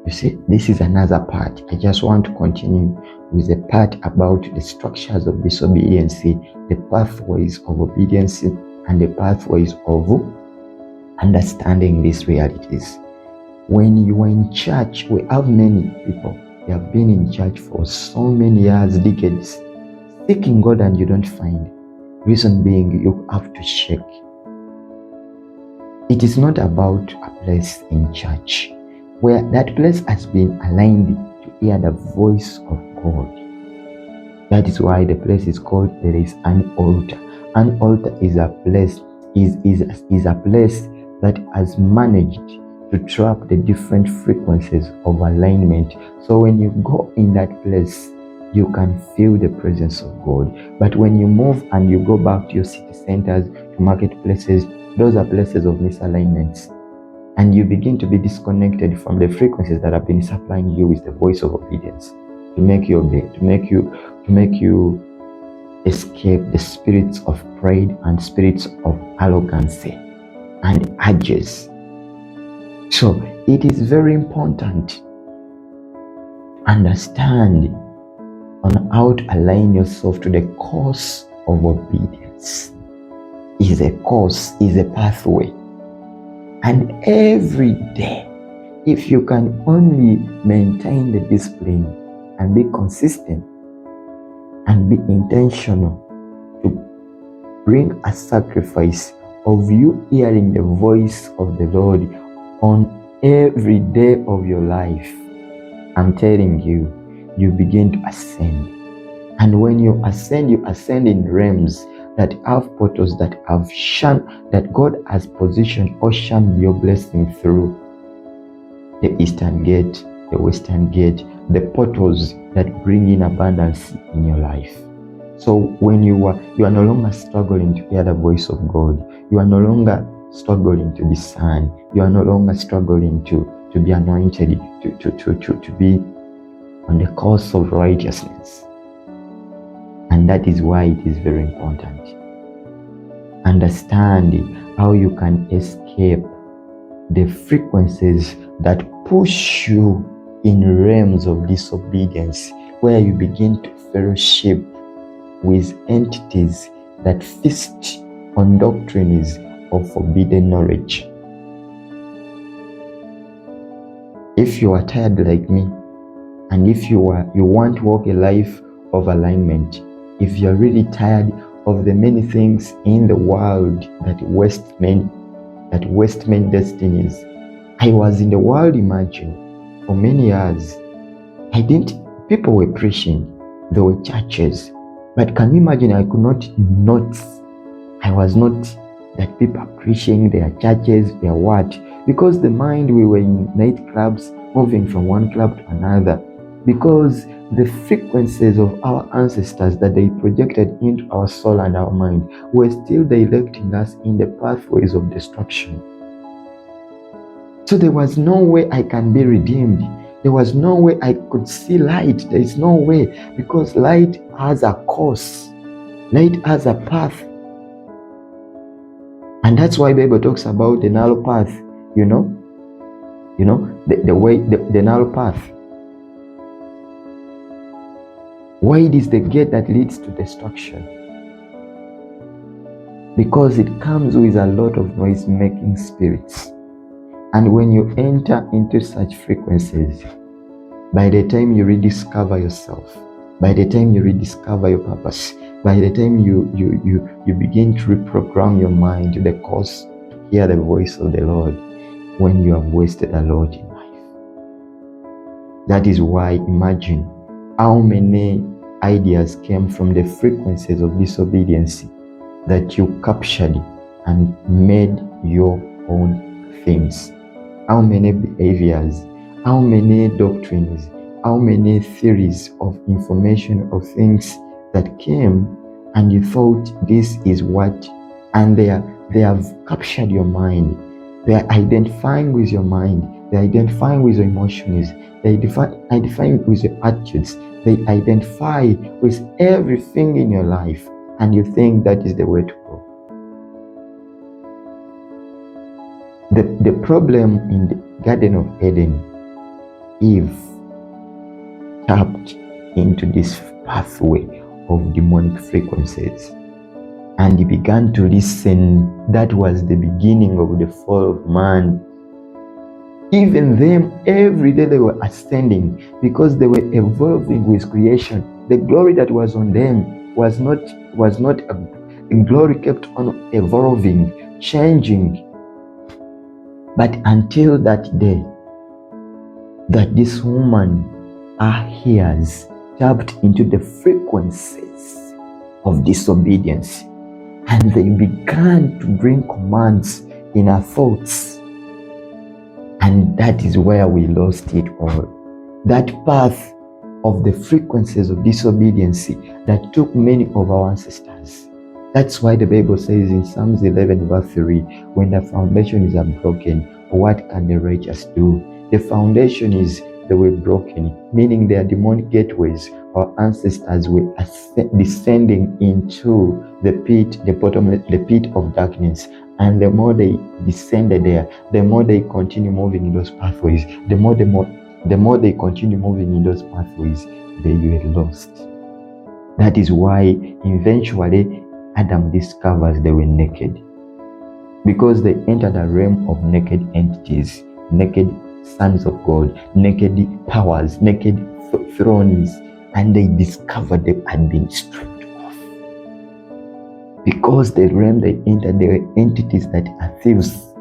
You see, this is another part. I just want to continue with the part about the structures of disobedience, the pathways of obedience, and the pathways of understanding these realities. When you are in church, we have many people. They have been in church for so many years, decades, seeking God, and you don't find. Reason being, you have to check. It is not about a place in church where that place has been aligned to hear the voice of God. That is why the place is called, there is an altar. An altar is a place, is a place that has managed to trap the different frequencies of alignment. So when you go in that place, you can feel the presence of God. But when you move and you go back to your city centers, to marketplaces, those are places of misalignments. And you begin to be disconnected from the frequencies that have been supplying you with the voice of obedience to make you obey, to make you escape the spirits of pride and spirits of arrogancy and urges. So it is very important to understand on how to align yourself to the course of obedience. Is a course, is a pathway. And every day, if you can only maintain the discipline and be consistent and be intentional to bring a sacrifice of you hearing the voice of the Lord on every day of your life, I'm telling you, you begin to ascend. And when you ascend in realms that have portals that have shunned, that God has positioned or shunned your blessing through. The eastern gate, the western gate, the portals that bring in abundance in your life. So when you are no longer struggling to hear the voice of God, you are no longer struggling to discern, you are no longer struggling to be anointed, to be on the course of righteousness. And that is why it is very important. Understanding how you can escape the frequencies that push you in realms of disobedience, where you begin to fellowship with entities that feast on doctrines of forbidden knowledge. If you are tired like me, and if you want to walk a life of alignment, if you're really tired of the many things in the world that waste men destinies. I was in the world, imagine, for many years. People were preaching, there were churches, but can you imagine, I was not that people are preaching, their churches, their what? Because the mind, we were in nightclubs, moving from one club to another, because the frequencies of our ancestors that they projected into our soul and our mind were still directing us in the pathways of destruction. So there was no way I can be redeemed. There was no way I could see light. There is no way, because light has a course. Light has a path. And that's why the Bible talks about the narrow path, the way, the narrow path. Wide is the gate that leads to destruction, because it comes with a lot of noise-making spirits. And when you enter into such frequencies, by the time you rediscover yourself, by the time you rediscover your purpose, by the time you begin to reprogram your mind to the course to hear the voice of the Lord, when you have wasted a lot in life. That is why, imagine how many ideas came from the frequencies of disobedience that you captured and made your own things. How many behaviors, how many doctrines, how many theories of information of things that came, and you thought this is what, and they have captured your mind. They are identifying with your mind. They are identifying with your emotions. They identify with your attitudes. They identify with everything in your life, and you think that is the way to go. The problem in the Garden of Eden Eve tapped into this pathway of demonic frequencies and he began to listen. That was the beginning of the fall of man. Even them, every day they were ascending because they were evolving with creation. The glory that was on them was not a glory, kept on evolving, changing. But until that day, that this woman, our ears, tapped into the frequencies of disobedience, and they began to bring commands in our thoughts. And that is where we lost it all. That path of the frequencies of disobedience that took many of our ancestors. That's why the Bible says in Psalms 11 verse 3, when the foundations are broken, what can the righteous do? The foundation is they were broken, meaning their demonic gateways. Our ancestors were descending into the pit, the pit of darkness. And the more they descended there, the more they continue moving in those pathways. The more they continue moving in those pathways, they were lost. That is why eventually Adam discovers they were naked, because they entered a realm of naked entities, naked sons of God, naked powers, naked thrones, and they discovered they had been stripped off. Because the realm they entered, there were entities that are thieves,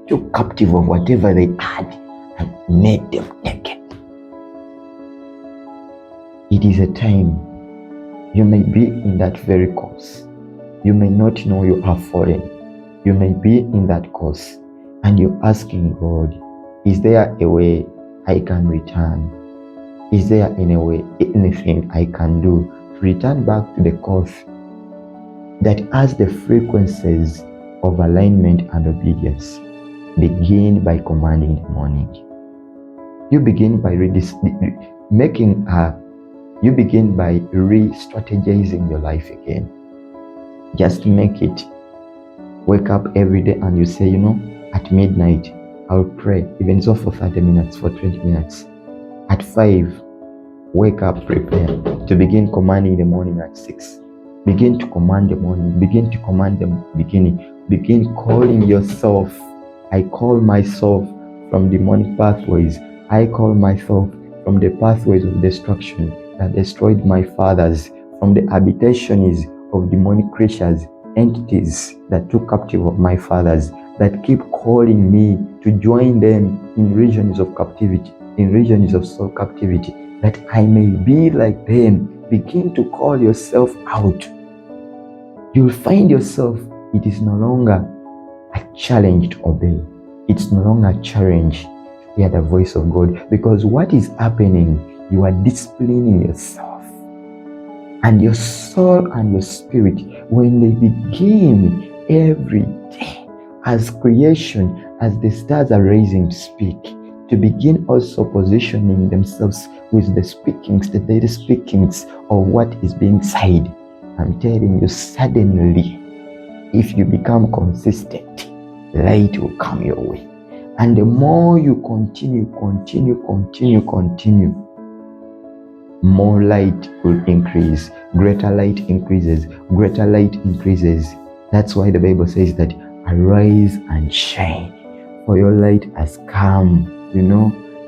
took captive of whatever they had and made them naked. It is a time you may be in that very course. You may not know you are fallen. You may be in that course and you're asking God, is there a way I can return? Is there anything I can do to return back to the course that has the frequencies of alignment and obedience? Begin by commanding the morning. You begin by you begin by re-strategizing your life again. Just make it. Wake up every day and you say, at midnight, I'll pray, even so for 30 minutes, for 20 minutes. At 5, wake up, prepare to begin commanding the morning at 6. Begin to command the morning. Begin to command the beginning. Begin calling yourself. I call myself from demonic pathways. I call myself from the pathways of destruction that destroyed my fathers, from the habitations of demonic creatures, entities that took captive of my fathers, that keep calling me to join them in regions of captivity, in regions of soul captivity, that I may be like them. Begin to call yourself out. You'll find yourself, it is no longer a challenge to obey. It's no longer a challenge to hear the voice of God, because what is happening, you are disciplining yourself. And your soul and your spirit, when they begin every day, as creation, as the stars are rising to speak, to begin also positioning themselves with the speakings, the daily speakings of what is being said. I'm telling you, suddenly, if you become consistent, light will come your way. And the more you continue, more light will increase. Greater light increases. Greater light increases. That's why the Bible says that arise and shine, for your light has come.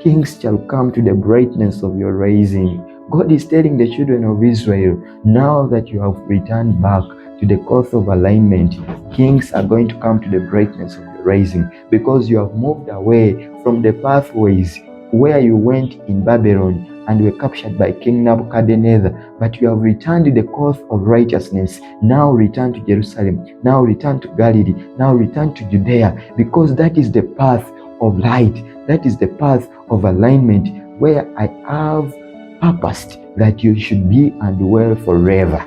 Kings shall come to the brightness of your rising. God is telling the children of Israel, now that you have returned back to the course of alignment, kings are going to come to the brightness of your rising, because you have moved away from the pathways where you went in Babylon and were captured by King Nebuchadnezzar, but you have returned to the course of righteousness. Now return to Jerusalem. Now return to Galilee. Now return to Judea, because that is the path of light. That is the path of alignment, where I have purposed that you should be and dwell forever.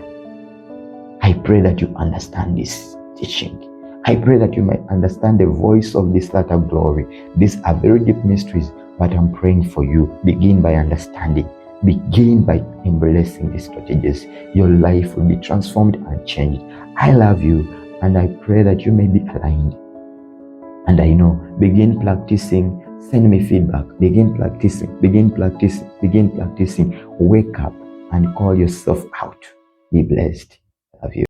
I pray that you understand this teaching. I pray that you might understand the voice of this latter glory. These are very deep mysteries, but I'm praying for you. Begin by understanding. Begin by embracing these strategies. Your life will be transformed and changed. I love you, and I pray that you may be aligned. And I know, begin practicing Send me feedback. Begin practicing. Begin practicing. Begin practicing. Wake up and call yourself out. Be blessed. Love you.